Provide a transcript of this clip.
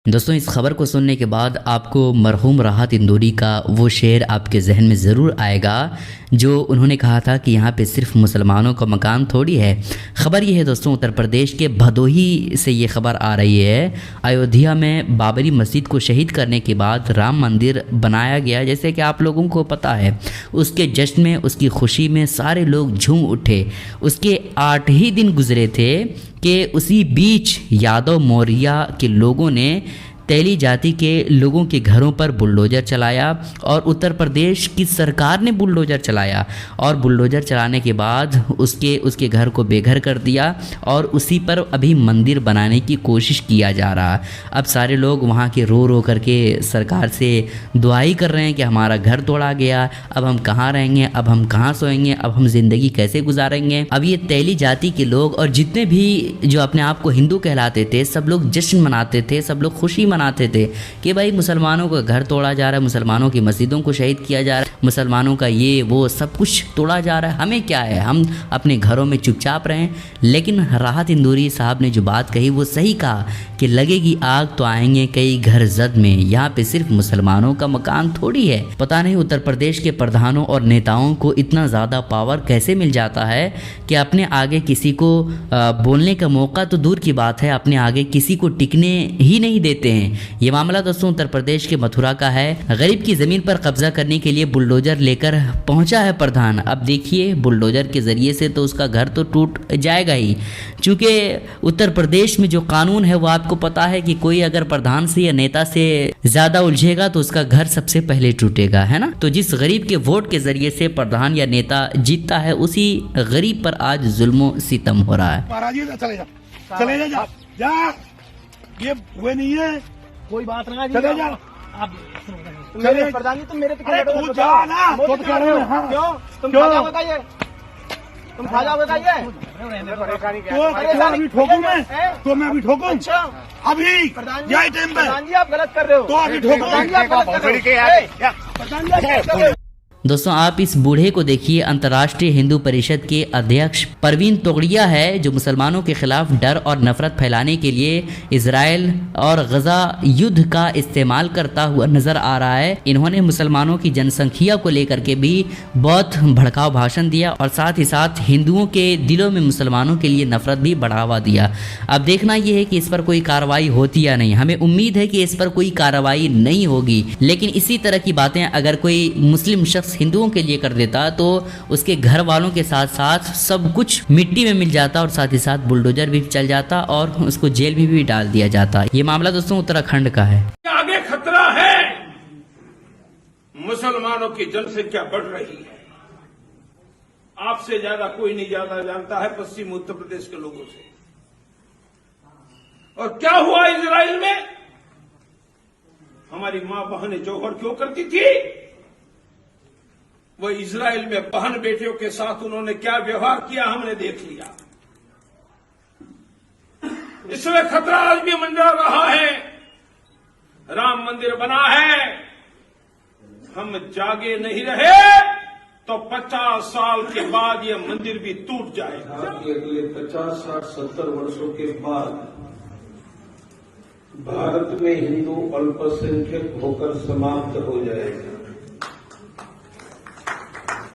दोस्तों, इस खबर को सुनने के बाद आपको मरहूम राहत इंदौरी का वो शेर आपके जहन में ज़रूर आएगा जो उन्होंने कहा था कि यहाँ पे सिर्फ मुसलमानों का मकान थोड़ी है। ख़बर ये है दोस्तों, उत्तर प्रदेश के भदोही से ये ख़बर आ रही है। अयोध्या में बाबरी मस्जिद को शहीद करने के बाद राम मंदिर बनाया गया, जैसे कि आप लोगों को पता है। उसके जश्न में, उसकी खुशी में सारे लोग झूम उठे। उसके 8 ही दिन गुजरे थे कि उसी बीच यादव मौर्या के लोगों ने तेली जाति के लोगों के घरों पर बुलडोज़र चलाया और उत्तर प्रदेश की सरकार ने बुलडोज़र चलाया और बुलडोज़र चलाने के बाद उसके घर को बेघर कर दिया और उसी पर अभी मंदिर बनाने की कोशिश किया जा रहा। अब सारे लोग वहाँ के रो करके सरकार से दुआई कर रहे हैं कि हमारा घर तोड़ा गया, अब हम कहाँ रहेंगे, अब हम कहाँ सोएंगे, अब हम ज़िंदगी कैसे गुजारेंगे। अब ये तेली जाति के लोग और जितने भी जो अपने आप को हिंदू कहलाते थे, सब लोग जश्न मनाते थे, सब लोग खुशी मनाते थे कि भाई मुसलमानों का घर तोड़ा जा रहा है, मुसलमानों की मस्जिदों को शहीद किया जा रहा है, मुसलमानों का ये वो सब कुछ तोड़ा जा रहा है, हमें क्या है, हम अपने घरों में चुपचाप रहें। लेकिन राहत इंदौरी साहब ने जो बात कही वो सही कहा कि लगेगी आग तो आएंगे कई घर जद में। यहाँ पे सिर्फ मुसलमानों का मकान थोड़ी है। पता नहीं उत्तर प्रदेश के प्रधानों और नेताओं को इतना ज़्यादा पावर कैसे मिल जाता है कि अपने आगे किसी को बोलने का मौका तो दूर की बात है, अपने आगे किसी को टिकने ही नहीं देते हैं। ये मामला दोस्तों उत्तर प्रदेश के मथुरा का है। गरीब की ज़मीन पर कब्जा करने के लिए बुलडोजर लेकर पहुंचा है प्रधान। अब देखिए, बुलडोजर के ज़रिए से तो उसका घर तो टूट जाएगा ही, क्योंकि उत्तर प्रदेश में जो कानून है वो आपको पता है कि कोई अगर प्रधान से या नेता से ज़्यादा उलझेगा तो उसका घर सबसे पहले टूटेगा, है ना। तो जिस गरीब के वोट के ज़रिए से प्रधान या नेता जीतता है, उसी गरीब पर आज जुल्म सितम हो रहा है। चले जा, ये हुए नहीं है, कोई बात ना, चले जा आप मेरे प्रधान जी, तुम मेरे पे तू जा ना, तो कह रहे हो। हाँ। क्यों तुम खा जाओगे ये, तुम खा जाओगे ये, तो अभी ठोकूं मैं, तो मैं अभी ठोकूं। अच्छा अभी यही टाइम पे प्रधान जी आप गलत कर रहे हो, तो अभी ठोकूं। प्रधान जी आप गलत कर रहे हो। दोस्तों, आप इस बूढ़े को देखिए। अंतर्राष्ट्रीय हिंदू परिषद के अध्यक्ष परवीन तोगड़िया है, जो मुसलमानों के खिलाफ डर और नफरत फैलाने के लिए इजराइल और गजा युद्ध का इस्तेमाल करता हुआ नजर आ रहा है। इन्होंने मुसलमानों की जनसंख्या को लेकर के भी बहुत भड़काऊ भाषण दिया और साथ ही साथ हिंदुओं के दिलों में मुसलमानों के लिए नफरत भी बढ़ावा दिया। अब देखना यह है कि इस पर कोई कार्रवाई होती या नहीं। हमें उम्मीद है कि इस पर कोई कार्रवाई नहीं होगी, लेकिन इसी तरह की बातें अगर कोई मुस्लिम शख्स हिंदुओं के लिए कर देता तो उसके घर वालों के साथ साथ सब कुछ मिट्टी में मिल जाता और साथ ही साथ बुलडोजर भी चल जाता और उसको जेल में भी डाल दिया जाता। ये मामला दोस्तों उत्तराखंड का है। आगे खतरा है, मुसलमानों की जनसंख्या बढ़ रही है। आपसे ज्यादा कोई नहीं ज्यादा जानता है पश्चिम उत्तर प्रदेश के लोगों से। और क्या हुआ इजराइल में? हमारी मां बहनें जौहर क्यों करती थी? वो इजराइल में बहन बेटियों के साथ उन्होंने क्या व्यवहार किया हमने देख लिया। इसमें खतरा आज भी मंडरा रहा है। राम मंदिर बना है, हम जागे नहीं रहे तो 50 साल के बाद ये मंदिर भी टूट जाएगा। अगले 50, 60, 70 वर्षों के बाद भारत में हिंदू अल्पसंख्यक होकर समाप्त हो जाएगा।